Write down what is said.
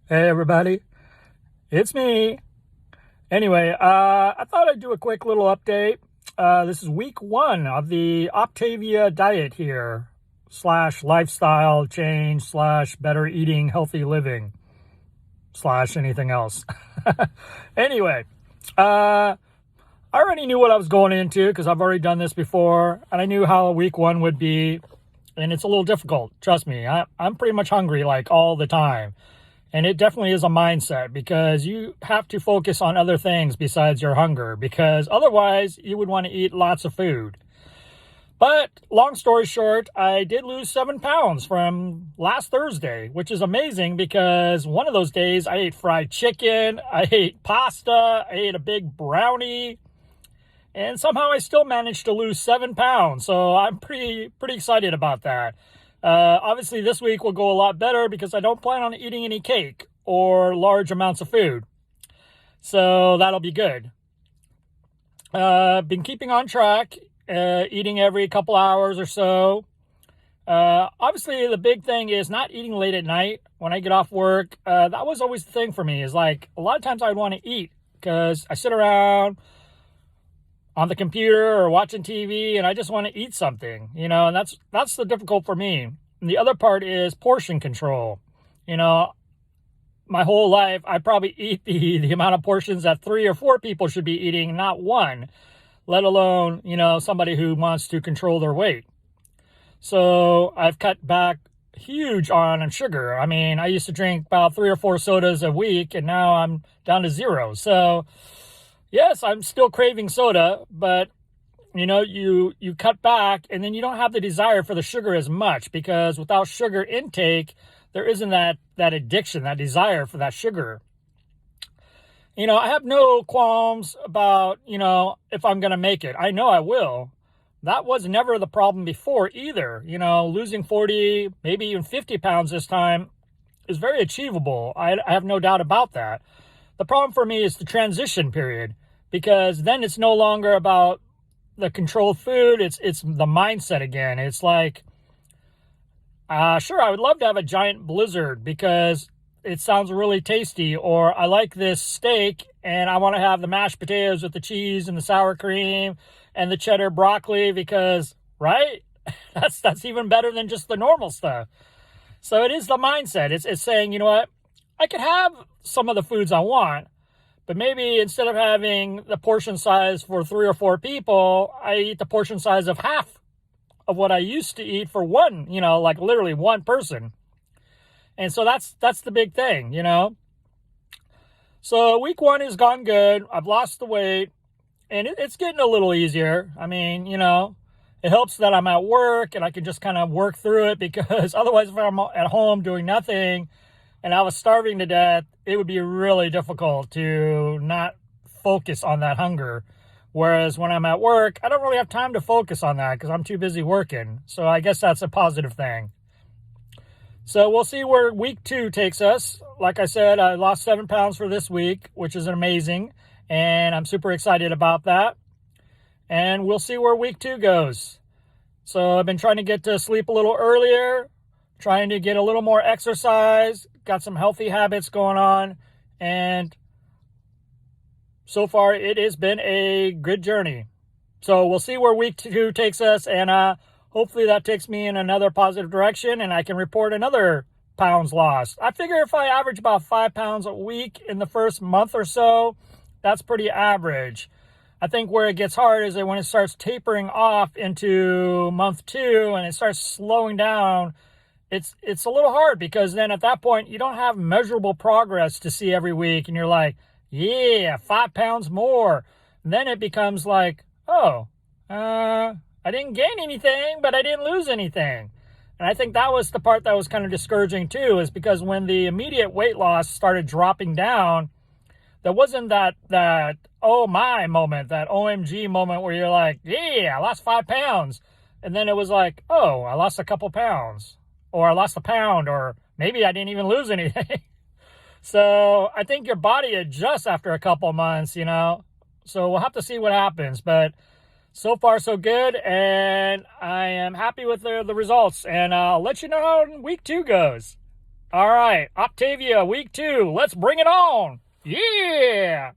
Hey everybody, it's me. Anyway, I thought I'd do a quick little update. This is week one of the Optavia diet here, slash lifestyle change, slash better eating, healthy living, slash anything else. Anyway, I already knew what I was going into because I've already done this before, and I knew how week one would be, and it's a little difficult. Trust me, I'm pretty much hungry like all the time. And it definitely is a mindset because you have to focus on other things besides your hunger, because otherwise you would want to eat lots of food. But long story short, I did lose 7 pounds from last Thursday, which is amazing because one of those days I ate fried chicken, I ate pasta, I ate a big brownie, and somehow I still managed to lose 7 pounds. So I'm pretty excited about that. Obviously, this week will go a lot better because I don't plan on eating any cake or large amounts of food. So that'll be good. Been keeping on track, eating every couple hours or so. Obviously, the big thing is not eating late at night when I get off work. That was always the thing for me, is like a lot of times I'd want to eat because I sit around on the computer or watching TV and I just want to eat something, and that's the difficult for me. And the other part is portion control. My whole life I probably eat the amount of portions that 3 or 4 people should be eating, not one, let alone, somebody who wants to control their weight. So I've cut back huge on sugar. I mean, I used to drink about 3 or 4 sodas a week and now I'm down to 0. So yes, I'm still craving soda, but you cut back and then you don't have the desire for the sugar as much, because without sugar intake, there isn't that addiction, that desire for that sugar. I have no qualms about, if I'm going to make it. I know I will. That was never the problem before either. Losing 40, maybe even 50 pounds this time is very achievable. I have no doubt about that. The problem for me is the transition period, because then it's no longer about the controlled food. It's the mindset again. It's like, sure, I would love to have a giant blizzard because it sounds really tasty, or I like this steak and I want to have the mashed potatoes with the cheese and the sour cream and the cheddar broccoli because, right? That's even better than just the normal stuff. So it is the mindset. It's saying, you know what? I could have some of the foods I want, but maybe instead of having the portion size for 3 or 4 people, I eat the portion size of half of what I used to eat for one, like literally one person. And so that's the big thing, So week one has gone good. I've lost the weight and it's getting a little easier. I mean, it helps that I'm at work and I can just kind of work through it, because otherwise if I'm at home doing nothing and I was starving to death, it would be really difficult to not focus on that hunger. Whereas when I'm at work, I don't really have time to focus on that because I'm too busy working. So I guess that's a positive thing. So we'll see where week 2 takes us. Like I said, I lost 7 pounds for this week, which is amazing. And I'm super excited about that. And we'll see where week 2 goes. So I've been trying to get to sleep a little earlier, trying to get a little more exercise, got some healthy habits going on, and so far it has been a good journey. So we'll see where week 2 takes us, and hopefully that takes me in another positive direction and I can report another pounds lost. I figure if I average about 5 pounds a week in the first month or so, that's pretty average. I think where it gets hard is that when it starts tapering off into month 2 and it starts slowing down, it's a little hard, because then at that point you don't have measurable progress to see every week and you're like, yeah, 5 pounds more. And then it becomes like, oh, I didn't gain anything, but I didn't lose anything. And I think that was the part that was kind of discouraging too, is because when the immediate weight loss started dropping down, there wasn't that oh my moment, that OMG moment where you're like, yeah, I lost 5 pounds. And then it was like, oh, I lost a couple pounds, or I lost a pound, or maybe I didn't even lose anything. So I think your body adjusts after a couple months, So we'll have to see what happens. But so far, so good. And I am happy with the results. And I'll let you know how week 2 goes. All right, Optavia, week 2. Let's bring it on. Yeah.